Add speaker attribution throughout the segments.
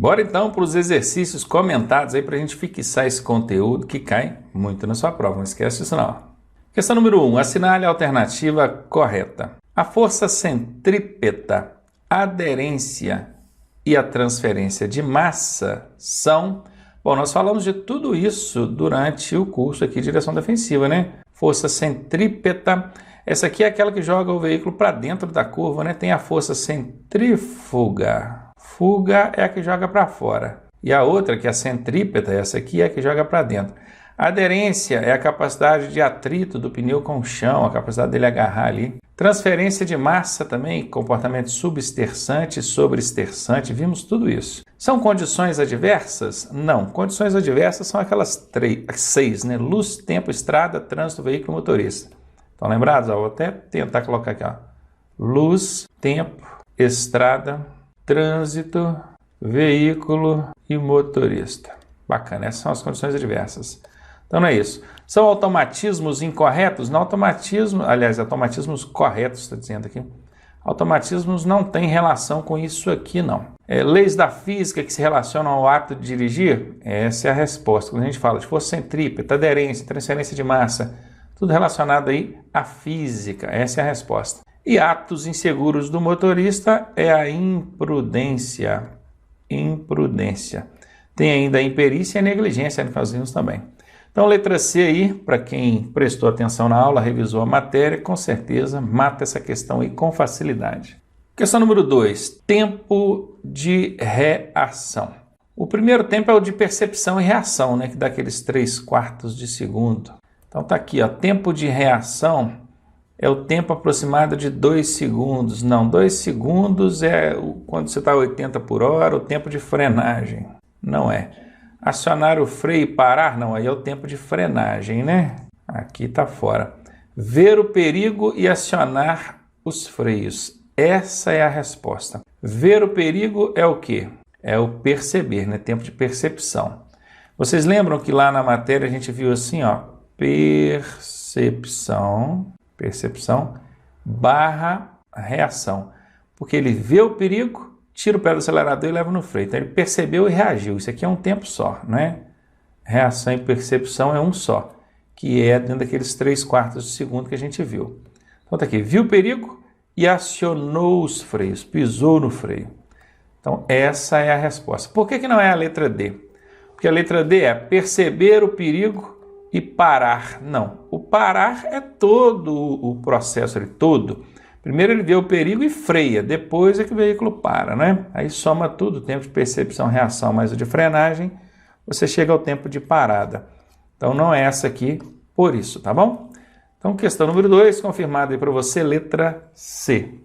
Speaker 1: Bora então para os exercícios comentados aí para a gente fixar esse conteúdo que cai muito na sua prova. Não esquece disso não. Questão número 1. Assinale a alternativa correta. A força centrípeta, a aderência e a transferência de massa são... Bom, nós falamos de tudo isso durante o curso aqui de direção defensiva, né? Força centrípeta, essa aqui é aquela que joga o veículo para dentro da curva, né? Tem a força centrífuga. Fuga é a que joga para fora. E a outra, que é a centrípeta, essa aqui é a que joga para dentro. A aderência é a capacidade de atrito do pneu com o chão, a capacidade dele agarrar ali. Transferência de massa também, comportamento subestersante e sobreestersante, vimos tudo isso. São condições adversas? Não. Condições adversas são aquelas 6, né? Luz, tempo, estrada, trânsito, veículo, motorista. Estão lembrados? Vou até tentar colocar aqui. Ó. Luz, tempo, estrada, trânsito, veículo e motorista. Bacana, essas são as condições adversas. Então não é isso. São automatismos incorretos? Não, automatismos corretos, está dizendo aqui. Automatismos não têm relação com isso aqui, não. Leis da física que se relacionam ao ato de dirigir? Essa é a resposta. Quando a gente fala de força centrípeta, aderência, transferência de massa, tudo relacionado aí à física. Essa é a resposta. E atos inseguros do motorista é a imprudência. Imprudência. Tem ainda a imperícia e a negligência que nós vimos também. Então, letra C aí, para quem prestou atenção na aula, revisou a matéria, com certeza mata essa questão aí com facilidade. Questão número 2, tempo de reação. O primeiro tempo é o de percepção e reação, né, que dá aqueles 3/4 de segundo. Então tá aqui, ó, tempo de reação é o tempo aproximado de 2 segundos. Não, 2 segundos é quando você está a 80 por hora, o tempo de frenagem. Não é. Acionar o freio e parar? Não, aí é o tempo de frenagem, né? Aqui está fora. Ver o perigo e acionar os freios. Essa é a resposta. Ver o perigo é o quê? É o perceber, né? Tempo de percepção. Vocês lembram que lá na matéria a gente viu assim, ó, percepção barra reação. Porque ele vê o perigo, tira o pé do acelerador e leva no freio. Então ele percebeu e reagiu. Isso aqui é um tempo só, né? Reação e percepção é um só, que é dentro daqueles 3/4 de segundo que a gente viu. Então tá aqui, viu o perigo e acionou os freios, pisou no freio. Então essa é a resposta. Por que não é a letra D? Porque a letra D é perceber o perigo e parar. Não, o parar é todo o processo ali, todo. Primeiro ele vê o perigo e freia, depois é que o veículo para, né? Aí soma tudo, tempo de percepção, reação, mais o de frenagem, você chega ao tempo de parada. Então não é essa aqui, por isso, tá bom? Então questão número 2, confirmada aí para você, letra C.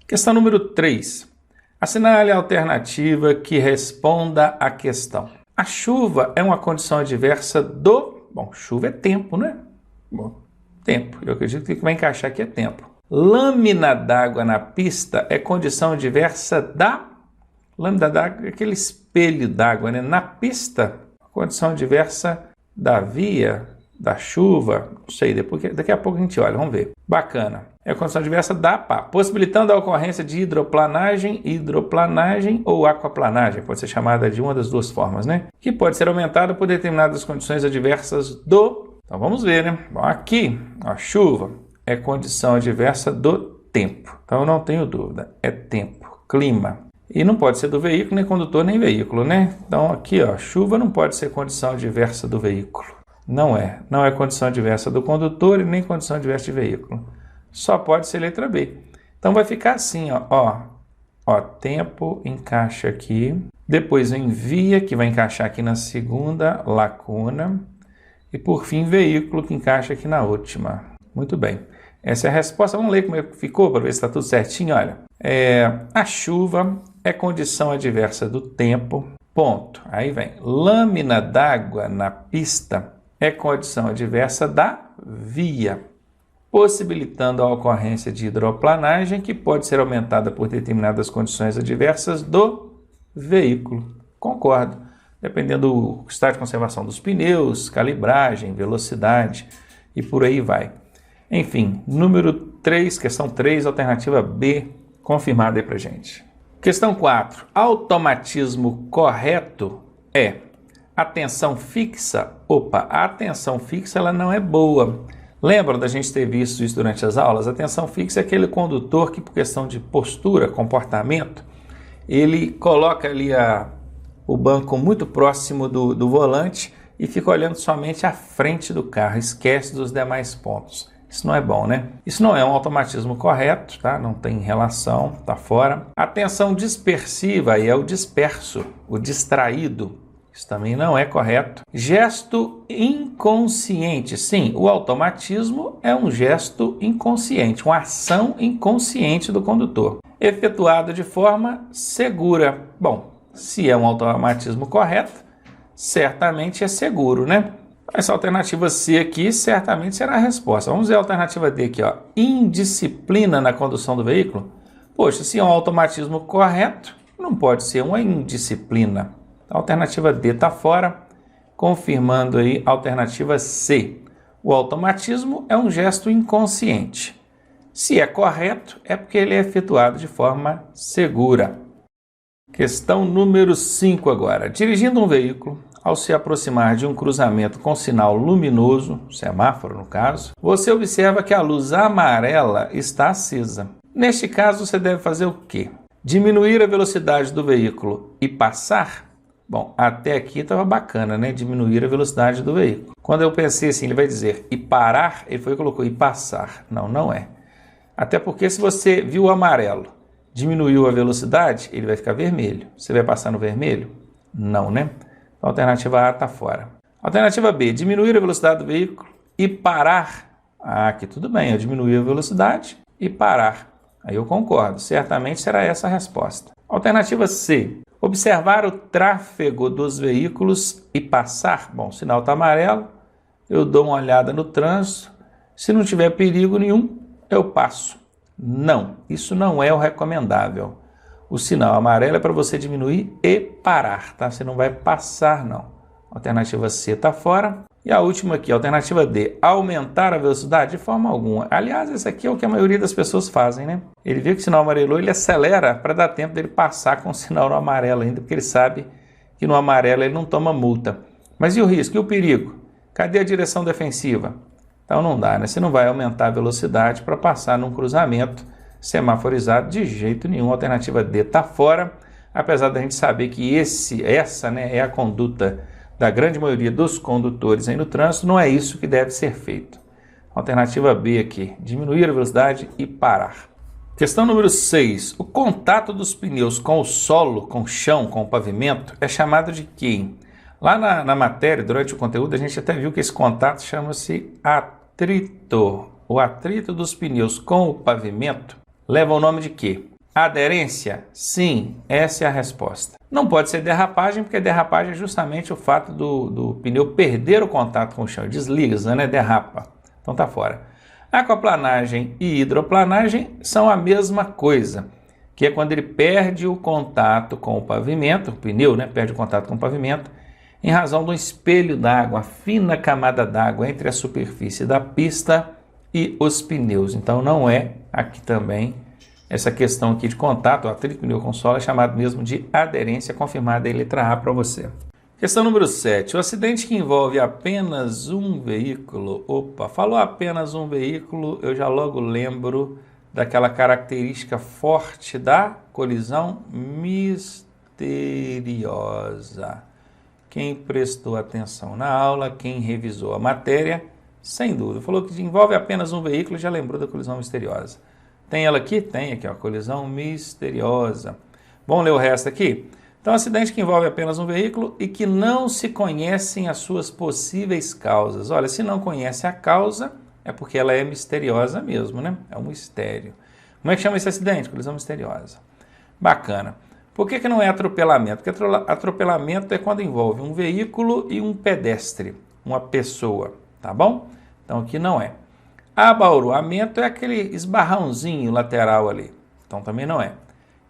Speaker 1: Questão número 3, assinale a alternativa que responda à questão. A chuva é uma condição adversa do... Bom, chuva é tempo, né? Bom, tempo, eu acredito que o que vai encaixar aqui é tempo. Lâmina d'água na pista é condição adversa da... Lâmina d'água é aquele espelho d'água, né? Na pista, condição adversa da via, da chuva, não sei, daqui a pouco a gente olha, vamos ver. Bacana. É a condição adversa da pá, possibilitando a ocorrência de hidroplanagem ou aquaplanagem, pode ser chamada de uma das duas formas, né? Que pode ser aumentada por determinadas condições adversas do... Então vamos ver, né? Bom, aqui, a chuva é condição adversa do tempo. Então, eu não tenho dúvida. É tempo, clima. E não pode ser do veículo, nem condutor, nem veículo, né? Então, aqui, ó, chuva não pode ser condição adversa do veículo. Não é. Não é condição adversa do condutor e nem condição adversa de veículo. Só pode ser letra B. Então, vai ficar assim, ó. Ó, tempo encaixa aqui. Depois vem via, que vai encaixar aqui na segunda lacuna. E, por fim, veículo, que encaixa aqui na última. Muito bem. Essa é a resposta. Vamos ler como é que ficou para ver se está tudo certinho. Olha, a chuva é condição adversa do tempo, ponto. Aí vem, lâmina d'água na pista é condição adversa da via, possibilitando a ocorrência de hidroplanagem, que pode ser aumentada por determinadas condições adversas do veículo. Concordo. Dependendo do estado de conservação dos pneus, calibragem, velocidade e por aí vai. Enfim, número 3, questão 3, alternativa B, confirmada aí pra gente. Questão 4. Automatismo correto é atenção fixa. Opa, a atenção fixa ela não é boa. Lembra da gente ter visto isso durante as aulas? A atenção fixa é aquele condutor que, por questão de postura, comportamento, ele coloca ali o banco muito próximo do volante e fica olhando somente à frente do carro, esquece dos demais pontos. Isso não é bom, né? Isso não é um automatismo correto, tá? Não tem relação, tá fora. Atenção dispersiva, aí é o disperso, o distraído. Isso também não é correto. Gesto inconsciente. Sim, o automatismo é um gesto inconsciente, uma ação inconsciente do condutor, efetuado de forma segura. Bom, se é um automatismo correto, certamente é seguro, né? Essa alternativa C aqui certamente será a resposta. Vamos ver a alternativa D aqui, ó. Indisciplina na condução do veículo. Poxa, se é um automatismo correto, não pode ser uma indisciplina. A alternativa D está fora, confirmando aí a alternativa C. O automatismo é um gesto inconsciente. Se é correto, é porque ele é efetuado de forma segura. Questão número 5 agora. Dirigindo um veículo, ao se aproximar de um cruzamento com sinal luminoso, semáforo no caso, você observa que a luz amarela está acesa. Neste caso, você deve fazer o quê? Diminuir a velocidade do veículo e passar? Bom, até aqui estava bacana, né? Diminuir a velocidade do veículo. Quando eu pensei assim, ele vai dizer e parar, ele foi e colocou e passar. Não, não é. Até porque se você viu o amarelo, diminuiu a velocidade, ele vai ficar vermelho. Você vai passar no vermelho? Não, né? A alternativa A está fora. Alternativa B, diminuir a velocidade do veículo e parar. Ah, aqui tudo bem, eu diminuir a velocidade e parar. Aí eu concordo, certamente será essa a resposta. Alternativa C, observar o tráfego dos veículos e passar. Bom, o sinal está amarelo, eu dou uma olhada no trânsito. Se não tiver perigo nenhum, eu passo. Não, isso não é o recomendável. O sinal amarelo é para você diminuir e parar, tá? Você não vai passar, não. Alternativa C está fora. E a última aqui, alternativa D, aumentar a velocidade de forma alguma. Aliás, esse aqui é o que a maioria das pessoas fazem, né? Ele vê que o sinal amarelou, ele acelera para dar tempo dele passar com o sinal no amarelo ainda, porque ele sabe que no amarelo ele não toma multa. Mas e o risco? E o perigo? Cadê a direção defensiva? Então não dá, né? Você não vai aumentar a velocidade para passar num cruzamento semaforizado de jeito nenhum. A alternativa D está fora, apesar da gente saber que essa né, é a conduta da grande maioria dos condutores aí no trânsito, não é isso que deve ser feito. Alternativa B aqui, diminuir a velocidade e parar. Questão número 6. O contato dos pneus com o solo, com o chão, com o pavimento, é chamado de quê? Lá na matéria, durante o conteúdo, a gente até viu que esse contato chama-se atrito. O atrito dos pneus com o pavimento leva o nome de quê? Aderência? Sim, essa é a resposta. Não pode ser derrapagem, porque derrapagem é justamente o fato do pneu perder o contato com o chão. Desliza, né? Derrapa. Então tá fora. Aquaplanagem e hidroplanagem são a mesma coisa, que é quando ele perde o contato com o pavimento, o pneu, né? Perde o contato com o pavimento, em razão do espelho d'água, uma fina camada d'água entre a superfície da pista e os pneus. Então não é aqui também essa questão aqui de contato, o atrito pneu com solo é chamado mesmo de aderência, confirmada em letra A para você. Questão número 7. O acidente que envolve apenas um veículo. Opa, falou apenas um veículo, eu já logo lembro daquela característica forte da colisão misteriosa. Quem prestou atenção na aula, quem revisou a matéria, sem dúvida. Falou que envolve apenas um veículo, já lembrou da colisão misteriosa. Tem ela aqui? Tem aqui, ó, colisão misteriosa. Vamos ler o resto aqui? Então, acidente que envolve apenas um veículo e que não se conhecem as suas possíveis causas. Olha, se não conhece a causa, é porque ela é misteriosa mesmo, né? É um mistério. Como é que chama esse acidente? Colisão misteriosa. Bacana. Por que não é atropelamento? Porque atropelamento é quando envolve um veículo e um pedestre, uma pessoa, tá bom? Então, aqui não é. Abauroamento é aquele esbarrãozinho lateral ali. Então também não é.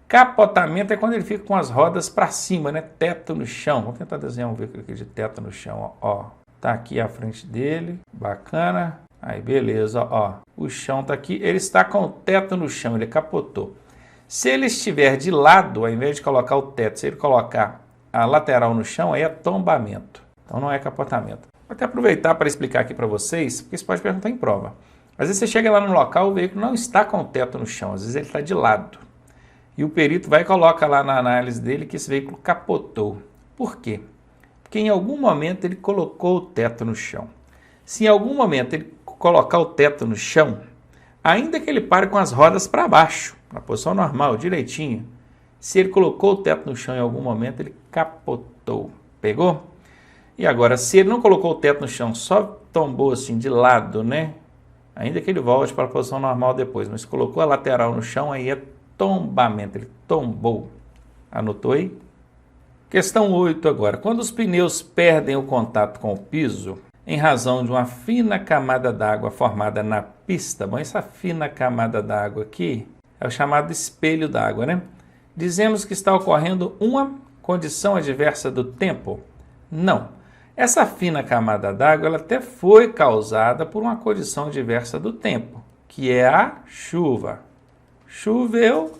Speaker 1: Capotamento é quando ele fica com as rodas para cima, né? Teto no chão. Vamos tentar desenhar um veículo aqui de teto no chão, ó. Tá aqui à frente dele. Bacana. Aí beleza, ó. O chão tá aqui. Ele está com o teto no chão, ele capotou. Se ele estiver de lado, ao invés de colocar o teto, se ele colocar a lateral no chão, aí é tombamento. Então não é capotamento. Vou até aproveitar para explicar aqui para vocês, porque isso pode perguntar em prova. Às vezes você chega lá no local, o veículo não está com o teto no chão, às vezes ele está de lado. E o perito vai e coloca lá na análise dele que esse veículo capotou. Por quê? Porque em algum momento ele colocou o teto no chão. Se em algum momento ele colocar o teto no chão, ainda que ele pare com as rodas para baixo, na posição normal, direitinho, se ele colocou o teto no chão em algum momento, ele capotou. Pegou? E agora, se ele não colocou o teto no chão, só tombou assim de lado, né? Ainda que ele volte para a posição normal depois, mas colocou a lateral no chão, aí é tombamento, ele tombou. Anotou aí? Questão 8 agora. Quando os pneus perdem o contato com o piso, em razão de uma fina camada d'água formada na pista, bom, essa fina camada d'água aqui é o chamado espelho d'água, né? Dizemos que está ocorrendo uma condição adversa do tempo? Não. Essa fina camada d'água ela até foi causada por uma condição adversa do tempo, que é a chuva. Choveu,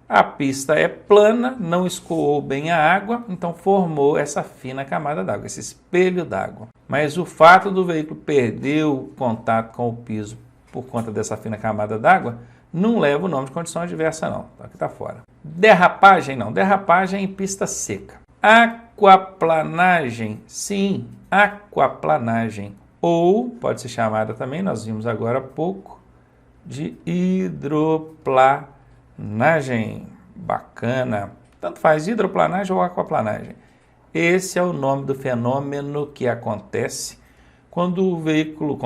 Speaker 1: a pista é plana, não escoou bem a água, então formou essa fina camada d'água, esse espelho d'água. Mas o fato do veículo perder o contato com o piso por conta dessa fina camada d'água não leva o nome de condição adversa não, aqui está fora. Derrapagem não, derrapagem em pista seca. Aquaplanagem, sim, aquaplanagem. Ou pode ser chamada também, nós vimos agora há pouco, de hidroplanagem. Bacana. Tanto faz hidroplanagem ou aquaplanagem. Esse é o nome do fenômeno que acontece quando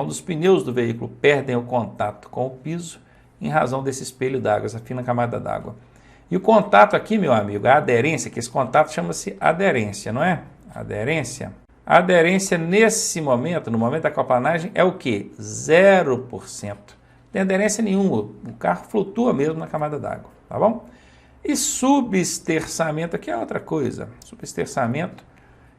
Speaker 1: os pneus do veículo perdem o contato com o piso em razão desse espelho d'água, essa fina camada d'água. E o contato aqui, meu amigo, a aderência, que esse contato chama-se aderência, não é? Aderência. A aderência nesse momento, no momento da aquaplanagem, é o quê? 0%. Não tem aderência nenhuma, o carro flutua mesmo na camada d'água, tá bom? E subesterçamento aqui é outra coisa. Subesterçamento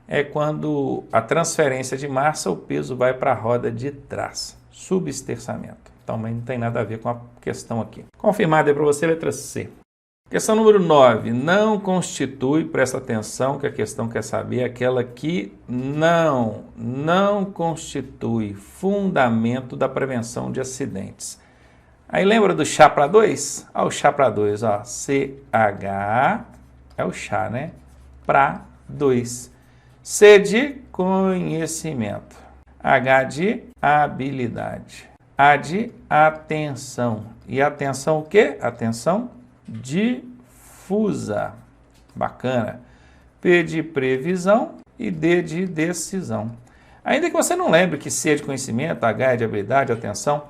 Speaker 1: é quando a transferência de massa, o peso vai para a roda de trás. Subesterçamento. Então não tem nada a ver com a questão aqui. Confirmado aí para você, letra C. Questão número 9. Não constitui, presta atenção que a questão quer saber, aquela que não constitui fundamento da prevenção de acidentes. Aí lembra do chá para 2? Olha o chá para 2, ó. CH é o chá, né? Para 2. C de conhecimento. H de habilidade. A de atenção. E atenção o quê? Atenção difusa. Bacana. P de previsão e D de decisão. Ainda que você não lembre que C é de conhecimento, H é de habilidade, atenção,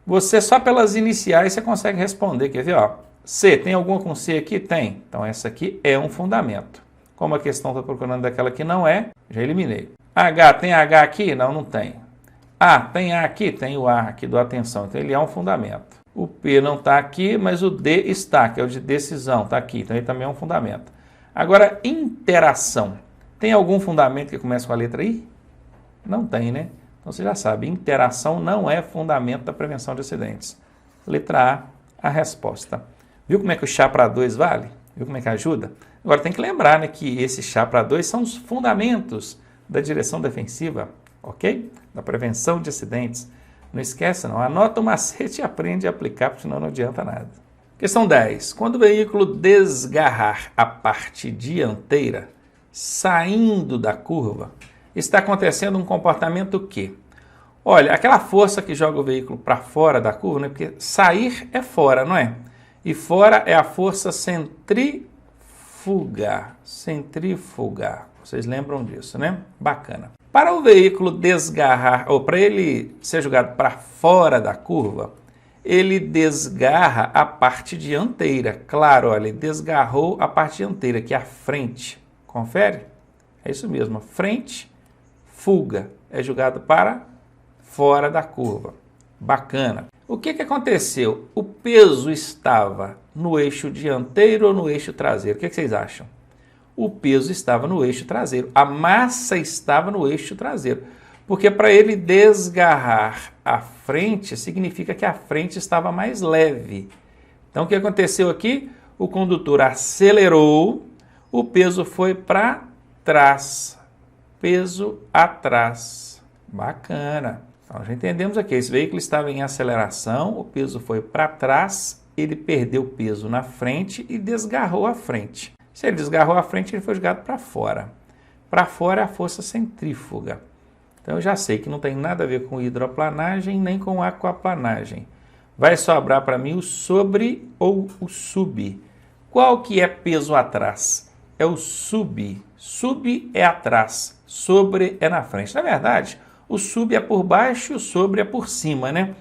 Speaker 1: você só pelas iniciais você consegue responder. Quer ver? Ó, C, tem alguma com C aqui? Tem. Então essa aqui é um fundamento. Como a questão está procurando daquela que não é, já eliminei. H, tem H aqui? Não, não tem. A, tem A aqui? Tem o A aqui do atenção. Então ele é um fundamento. O P não está aqui, mas o D está, que é o de decisão, está aqui. Então ele também é um fundamento. Agora, interação. Tem algum fundamento que começa com a letra I? Não tem, né? Então você já sabe, interação não é fundamento da prevenção de acidentes. Letra A, a resposta. Viu como é que o chá para 2 vale? Viu como é que ajuda? Agora tem que lembrar, né, que esse chá para 2 são os fundamentos da direção defensiva, ok? Da prevenção de acidentes. Não esqueça não, anota o macete e aprende a aplicar, porque senão não adianta nada. Questão 10. Quando o veículo desgarrar a parte dianteira, saindo da curva, está acontecendo um comportamento o quê? Olha, aquela força que joga o veículo para fora da curva, né? Porque sair é fora, não é? E fora é a força centrífuga. Centrífuga. Vocês lembram disso, né? Bacana. Para o veículo desgarrar, ou para ele ser jogado para fora da curva, ele desgarra a parte dianteira. Claro, olha, ele desgarrou a parte dianteira, que é a frente. Confere? É isso mesmo, frente, fuga, é jogado para fora da curva. Bacana. O que aconteceu? O peso estava no eixo dianteiro ou no eixo traseiro? O que vocês acham? O peso estava no eixo traseiro, a massa estava no eixo traseiro, porque para ele desgarrar a frente, significa que a frente estava mais leve. Então o que aconteceu aqui? O condutor acelerou, o peso foi para trás. Peso atrás. Bacana. Então, já entendemos aqui. Esse veículo estava em aceleração, o peso foi para trás, ele perdeu peso na frente e desgarrou a frente. Se ele desgarrou a frente, ele foi jogado para fora. Para fora é a força centrífuga. Então, eu já sei que não tem nada a ver com hidroplanagem nem com aquaplanagem. Vai sobrar para mim o sobre ou o sub. Qual que é peso atrás? É o sub. Sub é atrás, sobre é na frente. Na verdade, o sub é por baixo e o sobre é por cima, né?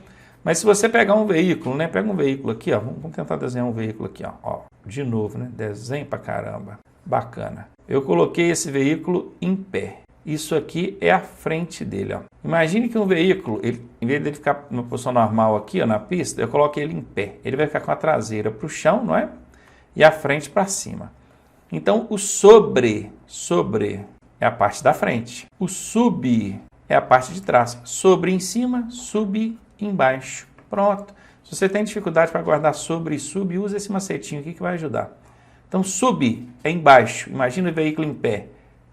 Speaker 1: Mas se você pegar um veículo, né? Pega um veículo aqui, ó. Vamos tentar desenhar um veículo aqui, ó. De novo, né? Desenho pra caramba. Bacana. Eu coloquei esse veículo em pé. Isso aqui é a frente dele, ó. Imagine que um veículo, em vez de ele ficar numa posição normal aqui, ó, na pista, eu coloquei ele em pé. Ele vai ficar com a traseira para o chão, não é? E a frente para cima. Então, o sobre é a parte da frente. O sub é a parte de trás. Sobre em cima, sub embaixo. Pronto. Se você tem dificuldade para guardar sobre e sub, usa esse macetinho aqui que vai ajudar. Então, sub é embaixo. Imagina o veículo em pé.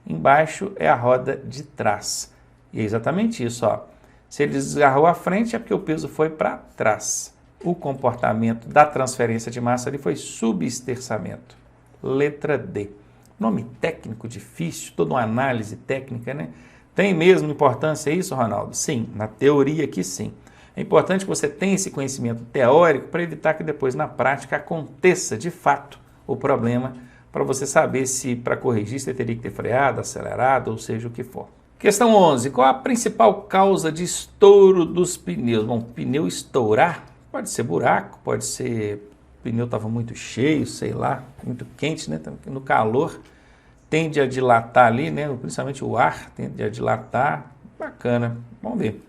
Speaker 1: Embaixo é a roda de trás. E é exatamente isso, ó. Se ele desgarrou a frente, é porque o peso foi para trás. O comportamento da transferência de massa ali foi subesterçamento. Letra D. Nome técnico difícil, toda uma análise técnica, né? Tem mesmo importância isso, Ronaldo? Sim, na teoria aqui sim. É importante que você tenha esse conhecimento teórico para evitar que depois na prática aconteça de fato o problema, para você saber se para corrigir você teria que ter freado, acelerado, ou seja o que for. Questão 11. Qual a principal causa de estouro dos pneus? Bom, pneu estourar pode ser buraco, pode ser o pneu estava muito cheio, sei lá, muito quente, né? No calor tende a dilatar ali, né? Principalmente o ar tende a dilatar. Bacana, vamos ver.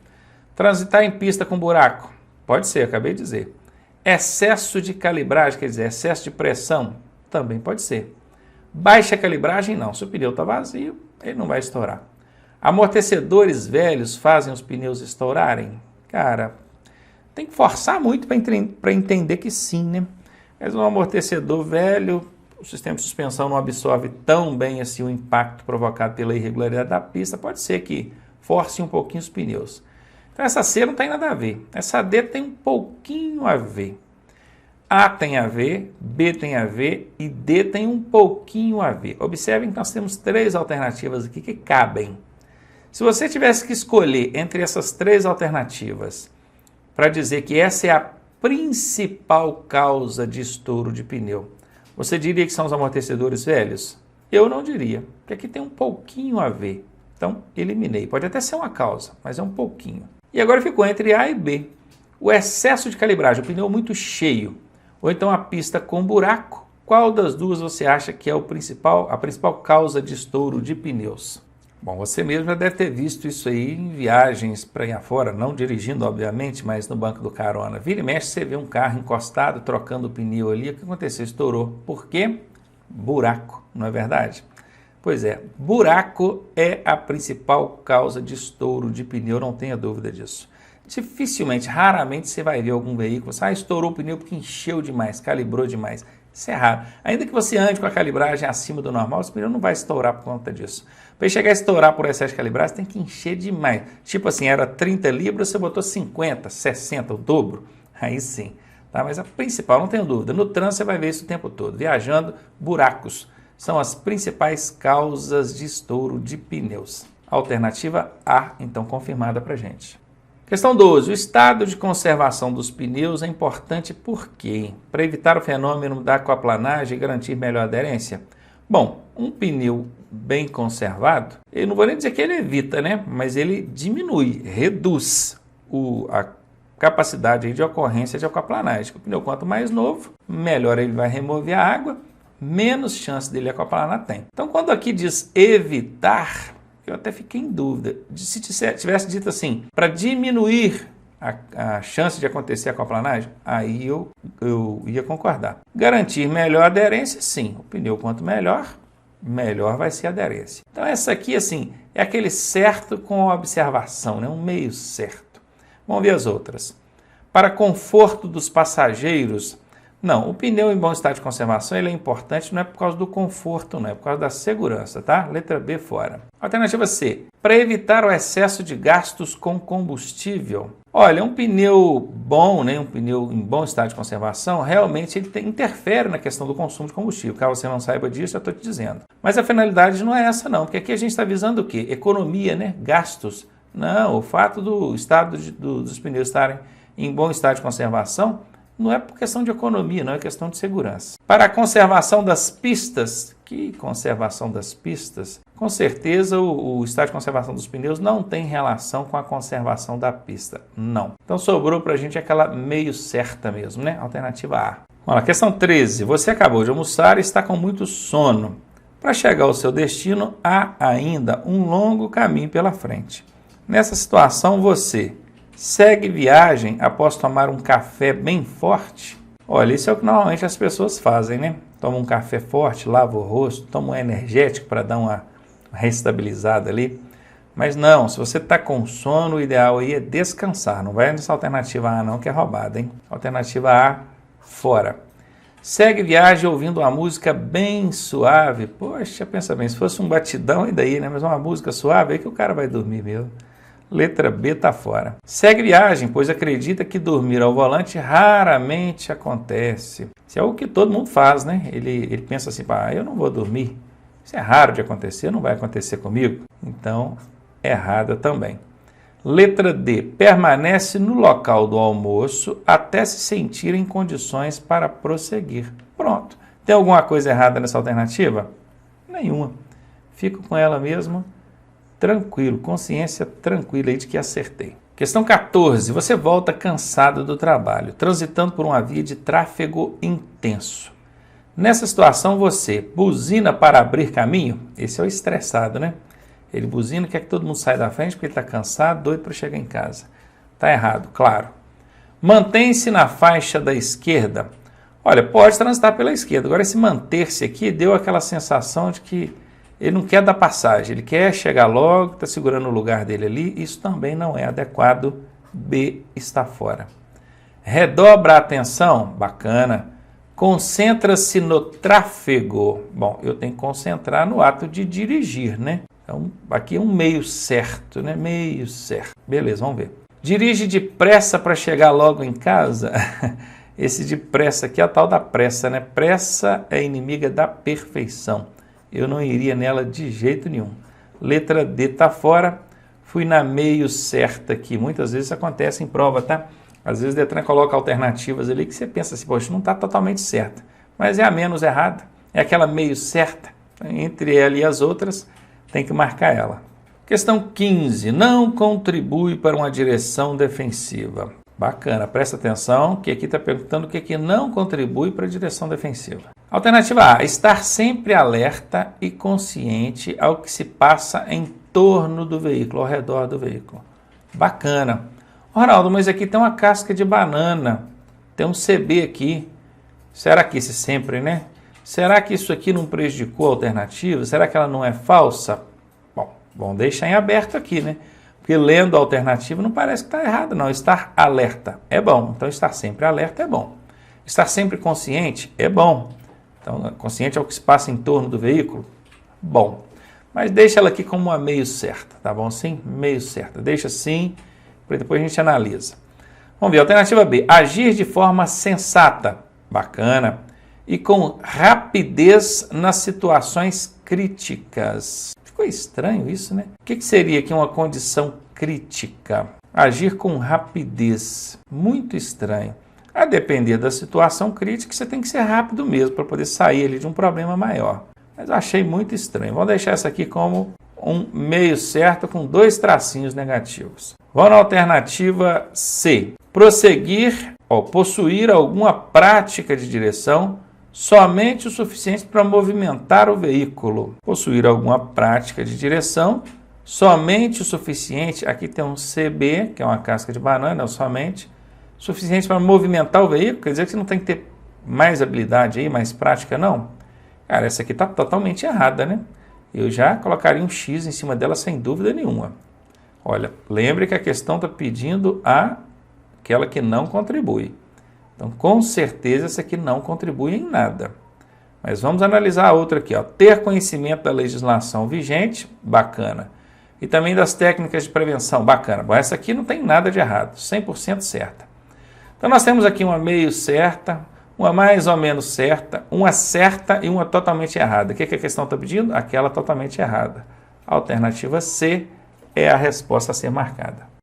Speaker 1: Transitar em pista com buraco? Pode ser, acabei de dizer. Excesso de calibragem, quer dizer, excesso de pressão? Também pode ser. Baixa calibragem, não. Se o pneu está vazio, ele não vai estourar. Amortecedores velhos fazem os pneus estourarem? Cara, tem que forçar muito para entender que sim, né? Mas um amortecedor velho, o sistema de suspensão não absorve tão bem assim o impacto provocado pela irregularidade da pista, pode ser que force um pouquinho os pneus. Então essa C não tem nada a ver. Essa D tem um pouquinho a ver. A tem a ver, B tem a ver e D tem um pouquinho a ver. Observem que nós temos três alternativas aqui que cabem. Se você tivesse que escolher entre essas três alternativas para dizer que essa é a principal causa de estouro de pneu, você diria que são os amortecedores velhos? Eu não diria, porque aqui tem um pouquinho a ver. Então, eliminei. Pode até ser uma causa, mas é um pouquinho. E agora ficou entre A e B. O excesso de calibragem, o pneu muito cheio, ou então a pista com buraco. Qual das duas você acha que é a principal causa de estouro de pneus? Bom, você mesmo já deve ter visto isso aí em viagens para aí afora, não dirigindo, obviamente, mas no banco do carona. Vira e mexe, você vê um carro encostado, trocando o pneu ali. O que aconteceu? Estourou. Por quê? Buraco, não é verdade? Pois é, buraco é a principal causa de estouro de pneu, não tenha dúvida disso. Dificilmente, raramente você vai ver algum veículo, estourou o pneu porque encheu demais, calibrou demais. Isso é raro. Ainda que você ande com a calibragem acima do normal, o pneu não vai estourar por conta disso. Para chegar a estourar por excesso de calibragem, você tem que encher demais. Tipo assim, era 30 libras, você botou 50, 60, o dobro. Aí sim. Tá? Mas a principal, não tenho dúvida, no trânsito você vai ver isso o tempo todo. Viajando, buracos são as principais causas de estouro de pneus. Alternativa A, então, confirmada para a gente. Questão 12. O estado de conservação dos pneus é importante por quê? Para evitar o fenômeno da aquaplanagem e garantir melhor aderência? Bom, um pneu bem conservado, eu não vou nem dizer que ele evita, né? Mas ele diminui, reduz a capacidade de ocorrência de aquaplanagem. O pneu, quanto mais novo, melhor ele vai remover a água, menos chance dele aquaplanar tem. Então, quando aqui diz evitar, eu até fiquei em dúvida. Se tivesse dito assim, para diminuir a chance de acontecer a aquaplanagem, aí eu ia concordar. Garantir melhor aderência, sim. O pneu quanto melhor, melhor vai ser a aderência. Então essa aqui, assim, é aquele certo com observação, né? Um meio certo. Vamos ver as outras. Para conforto dos passageiros, Não, o pneu em bom estado de conservação ele é importante não é por causa do conforto, não é por causa da segurança, tá? Letra B fora. Alternativa C, para evitar o excesso de gastos com combustível. Olha, um pneu bom, né, um pneu em bom estado de conservação, realmente ele interfere na questão do consumo de combustível. Caso você não saiba disso, eu estou te dizendo. Mas a finalidade não é essa não, porque aqui a gente está visando o quê? Economia, né? Gastos. Não, o fato do estado dos pneus estarem em bom estado de conservação não é por questão de economia, não é questão de segurança. Para a conservação das pistas, que conservação das pistas? Com certeza o estado de conservação dos pneus não tem relação com a conservação da pista, não. Então sobrou para a gente aquela meio certa mesmo, né? Alternativa A. Olha, questão 13. Você acabou de almoçar e está com muito sono. Para chegar ao seu destino, há ainda um longo caminho pela frente. Nessa situação, você segue viagem após tomar um café bem forte? Olha, isso é o que normalmente as pessoas fazem, né? Toma um café forte, lava o rosto, toma um energético para dar uma restabilizada ali. Mas não, se você está com sono, o ideal aí é descansar. Não vai nessa alternativa A não, que é roubada, hein? Alternativa A, fora. Segue viagem ouvindo uma música bem suave. Poxa, pensa bem, se fosse um batidão, e daí, né? Mas uma música suave, aí que o cara vai dormir mesmo. Letra B está fora. Segue viagem, pois acredita que dormir ao volante raramente acontece. Isso é o que todo mundo faz, né? Ele pensa assim, eu não vou dormir. Isso é raro de acontecer, não vai acontecer comigo. Então, errada também. Letra D. Permanece no local do almoço até se sentir em condições para prosseguir. Pronto. Tem alguma coisa errada nessa alternativa? Nenhuma. Fico com ela mesmo. Tranquilo, consciência tranquila aí de que acertei. Questão 14. Você volta cansado do trabalho, transitando por uma via de tráfego intenso. Nessa situação, você buzina para abrir caminho? Esse é o estressado, né? Ele buzina, quer que todo mundo saia da frente porque ele está cansado, doido para chegar em casa. Está errado, claro. Mantém-se na faixa da esquerda. Olha, pode transitar pela esquerda. Agora, esse manter-se aqui deu aquela sensação de que ele não quer dar passagem, ele quer chegar logo, está segurando o lugar dele ali. Isso também não é adequado. B está fora. Redobra a atenção. Bacana. Concentra-se no tráfego. Bom, eu tenho que concentrar no ato de dirigir, né? Então, aqui é um meio certo, né? Meio certo. Beleza, vamos ver. Dirige depressa para chegar logo em casa. Esse depressa aqui é a tal da pressa, né? Pressa é inimiga da perfeição. Eu não iria nela de jeito nenhum. Letra D está fora. Fui na meio certa aqui. Muitas vezes isso acontece em prova, tá? Às vezes o Detran coloca alternativas ali que você pensa assim, poxa, não está totalmente certa. Mas é a menos errada. É aquela meio certa. Entre ela e as outras, tem que marcar ela. Questão 15. Não contribui para uma direção defensiva. Bacana, presta atenção que aqui está perguntando o que não contribui para a direção defensiva. Alternativa A, estar sempre alerta e consciente ao que se passa em torno do veículo, ao redor do veículo. Bacana. Ronaldo, mas aqui tem uma casca de banana, tem um CB aqui. Será que esse sempre, né? Será que isso aqui não prejudicou a alternativa? Será que ela não é falsa? Bom, vamos deixar em aberto aqui, né? Porque lendo a alternativa não parece que está errado, não. Estar alerta é bom. Então, estar sempre alerta é bom. Estar sempre consciente é bom. Então, consciente ao que se passa em torno do veículo? Bom. Mas deixa ela aqui como uma meio certa, tá bom? Sim, meio certa. Deixa assim, para depois a gente analisa. Vamos ver, alternativa B. Agir de forma sensata. Bacana. E com rapidez nas situações críticas. Ficou estranho isso, né? O que seria aqui uma condição crítica? Agir com rapidez. Muito estranho. A depender da situação crítica, você tem que ser rápido mesmo para poder sair ali de um problema maior. Mas eu achei muito estranho. Vamos deixar essa aqui como um meio certo com 2 tracinhos negativos. Vamos na alternativa C. Prosseguir ou possuir alguma prática de direção somente o suficiente para movimentar o veículo. Possuir alguma prática de direção, somente o suficiente, aqui tem um CB, que é uma casca de banana, somente, suficiente para movimentar o veículo, quer dizer que você não tem que ter mais habilidade aí, mais prática, não? Cara, essa aqui está totalmente errada, né? Eu já colocaria um X em cima dela sem dúvida nenhuma. Olha, lembre que a questão está pedindo aquela que não contribui. Então, com certeza, essa aqui não contribui em nada. Mas vamos analisar a outra aqui, ó. Ter conhecimento da legislação vigente, bacana. E também das técnicas de prevenção, bacana. Bom, essa aqui não tem nada de errado, 100% certa. Então, nós temos aqui uma meio certa, uma mais ou menos certa, uma certa e uma totalmente errada. O que a questão está pedindo? Aquela totalmente errada. A alternativa C é a resposta a ser marcada.